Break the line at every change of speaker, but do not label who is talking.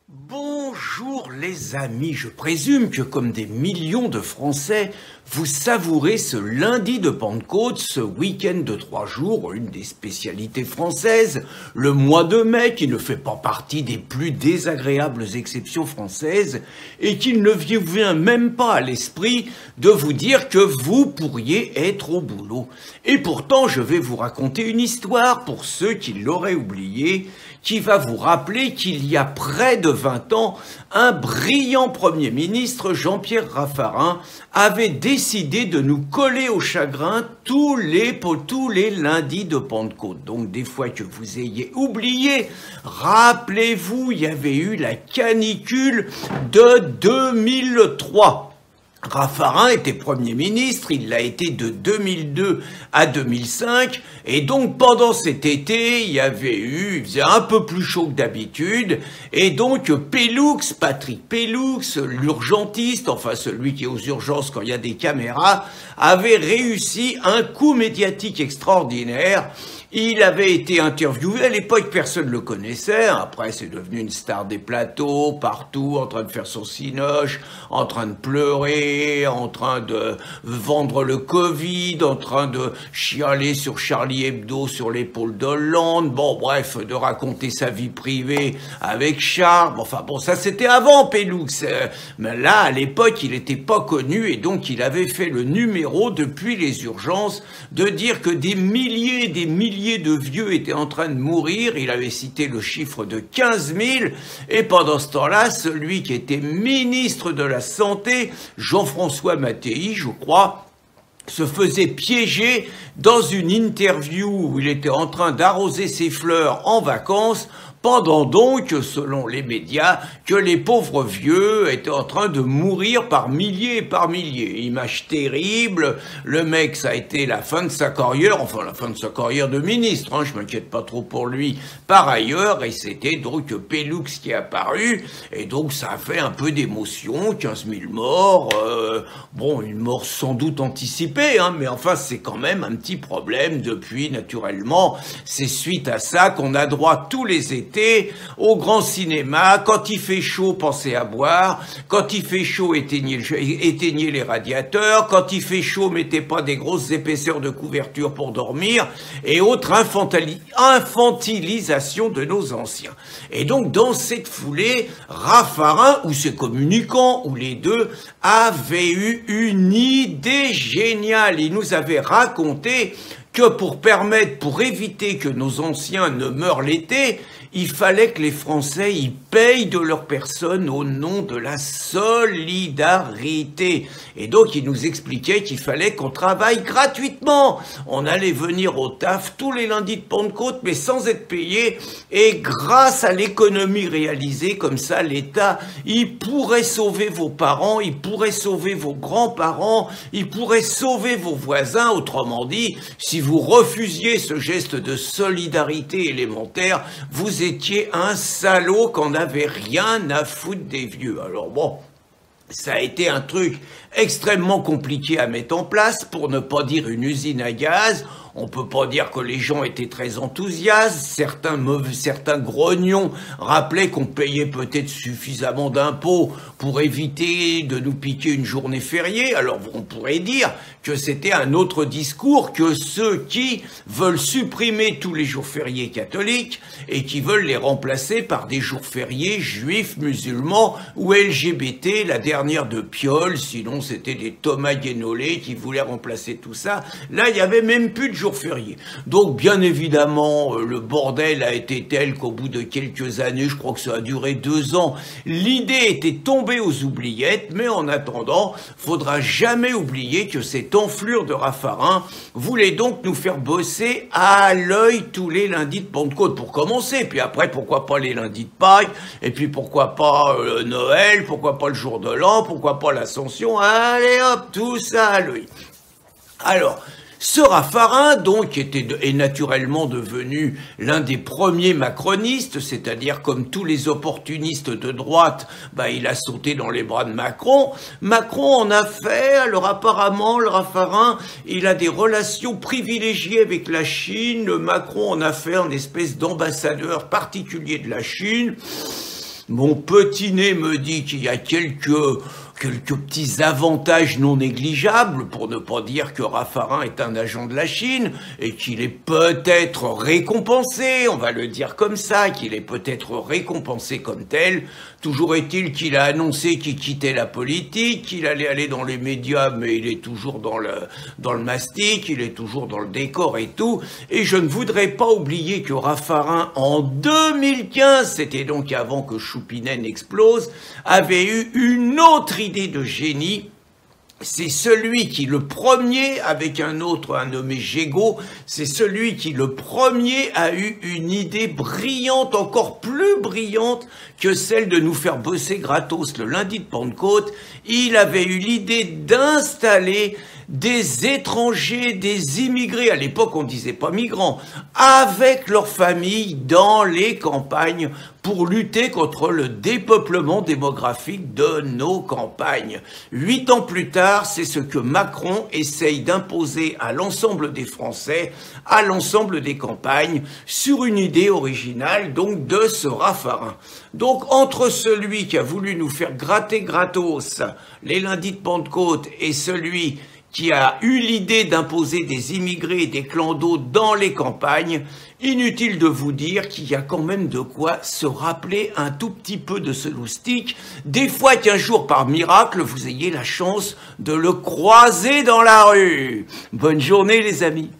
Bonjour les amis, je présume que comme des millions de Français, vous savourez ce lundi de Pentecôte, ce week-end de 3 jours, une des spécialités françaises, le mois de mai qui ne fait pas partie des plus désagréables exceptions françaises et qu'il ne vous vient même pas à l'esprit de vous dire que vous pourriez être au boulot. Et pourtant, je vais vous raconter une histoire pour ceux qui l'auraient oublié, qui va vous rappeler qu'il y a près de 20 ans, un brillant Premier ministre, Jean-Pierre Raffarin, avait décidé de nous coller au chagrin tous les lundis de Pentecôte. Donc des fois que vous ayez oublié, rappelez-vous, il y avait eu la canicule de 2003. Raffarin était Premier ministre, il l'a été de 2002 à 2005, et donc pendant cet été, il faisait un peu plus chaud que d'habitude, et donc Patrick Pellux, l'urgentiste, enfin celui qui est aux urgences quand il y a des caméras, avait réussi un coup médiatique extraordinaire. Il avait été interviewé, à l'époque personne ne le connaissait, après c'est devenu une star des plateaux, partout, en train de faire son cinoche, en train de pleurer, en train de vendre le Covid, en train de chialer sur Charlie Hebdo sur l'épaule d'Hollande, bon bref, de raconter sa vie privée avec charme, enfin bon ça c'était avant Pellux, mais là à l'époque il n'était pas connu et donc il avait fait le numéro depuis les urgences de dire que des milliers de vieux étaient en train de mourir, il avait cité le chiffre de 15 000, et pendant ce temps-là, celui qui était ministre de la Santé, Jean-François Mattei, je crois, se faisait piéger dans une interview où il était en train d'arroser ses fleurs en vacances, pendant donc, selon les médias, que les pauvres vieux étaient en train de mourir par milliers et par milliers. Image terrible, le mec, ça a été la fin de sa carrière, enfin la fin de sa carrière de ministre, hein, je m'inquiète pas trop pour lui par ailleurs, et c'était donc Pellux qui est apparu, et donc ça a fait un peu d'émotion, 15 000 morts, bon, une mort sans doute anticipée, hein, mais enfin c'est quand même un petit problème depuis, naturellement, c'est suite à ça qu'on a droit tous les étés au grand cinéma, quand il fait chaud, pensez à boire, quand il fait chaud, éteignez les radiateurs, quand il fait chaud, mettez pas des grosses épaisseurs de couverture pour dormir, et autre infantilisation de nos anciens. Et donc, dans cette foulée, Raffarin, ou ses communicants, ou les deux, avaient eu une idée géniale. Il nous avait raconté que pour éviter que nos anciens ne meurent l'été, il fallait que les Français y payent de leur personne au nom de la solidarité. Et donc, il nous expliquait qu'il fallait qu'on travaille gratuitement. On allait venir au taf tous les lundis de Pentecôte, mais sans être payé. Et grâce à l'économie réalisée, comme ça, l'État, il pourrait sauver vos parents, il pourrait sauver vos grands-parents, il pourrait sauver vos voisins. Autrement dit, si vous refusiez ce geste de solidarité élémentaire, vous étiez un salaud qu'on n'avait rien à foutre des vieux. Alors bon, ça a été un truc extrêmement compliqué à mettre en place, pour ne pas dire une usine à gaz. On peut pas dire que les gens étaient très enthousiastes. Certains grognons rappelaient qu'on payait peut-être suffisamment d'impôts pour éviter de nous piquer une journée fériée. Alors on pourrait dire que c'était un autre discours que ceux qui veulent supprimer tous les jours fériés catholiques et qui veulent les remplacer par des jours fériés juifs, musulmans ou LGBT, la dernière de Piolle, sinon c'était des Thomas Guénolé qui voulaient remplacer tout ça. Là, il n'y avait même plus de jours fériés. Donc, bien évidemment, le bordel a été tel qu'au bout de quelques années, je crois que ça a duré 2 ans, l'idée était tombée aux oubliettes, mais en attendant, faudra jamais oublier que cette enflure de Raffarin voulait donc nous faire bosser à l'œil tous les lundis de Pentecôte, pour commencer, puis après, pourquoi pas les lundis de Pâques, et puis pourquoi pas Noël, pourquoi pas le jour de l'an, pourquoi pas l'Ascension, allez hop, tout ça à l'œil. Alors, ce Raffarin, donc, est naturellement devenu l'un des premiers macronistes, c'est-à-dire comme tous les opportunistes de droite, il a sauté dans les bras de Macron. Macron en a fait, alors apparemment, le Raffarin, il a des relations privilégiées avec la Chine. Macron en a fait un espèce d'ambassadeur particulier de la Chine. Mon petit nez me dit qu'il y a quelques petits avantages non négligeables, pour ne pas dire que Raffarin est un agent de la Chine, et qu'il est peut-être récompensé, on va le dire comme ça, qu'il est peut-être récompensé comme tel. Toujours est-il qu'il a annoncé qu'il quittait la politique, qu'il allait aller dans les médias, mais il est toujours dans le mastic, il est toujours dans le décor et tout. Et je ne voudrais pas oublier que Raffarin, en 2015, c'était donc avant que Choupinen explose, avait eu une autre idée de génie. C'est celui qui, le premier, avec un autre, un nommé Gégaud, c'est celui qui, le premier, a eu une idée brillante, encore plus brillante que celle de nous faire bosser gratos le lundi de Pentecôte. Il avait eu l'idée d'installer des étrangers, des immigrés, à l'époque on disait pas migrants, avec leurs familles dans les campagnes pour lutter contre le dépeuplement démographique de nos campagnes. 8 ans plus tard, c'est ce que Macron essaye d'imposer à l'ensemble des Français, à l'ensemble des campagnes, sur une idée originale, donc de ce Raffarin. Donc entre celui qui a voulu nous faire gratter gratos les lundis de Pentecôte et celui qui a eu l'idée d'imposer des immigrés et des clandos dans les campagnes, inutile de vous dire qu'il y a quand même de quoi se rappeler un tout petit peu de ce loustic, des fois qu'un jour par miracle vous ayez la chance de le croiser dans la rue. Bonne journée les amis.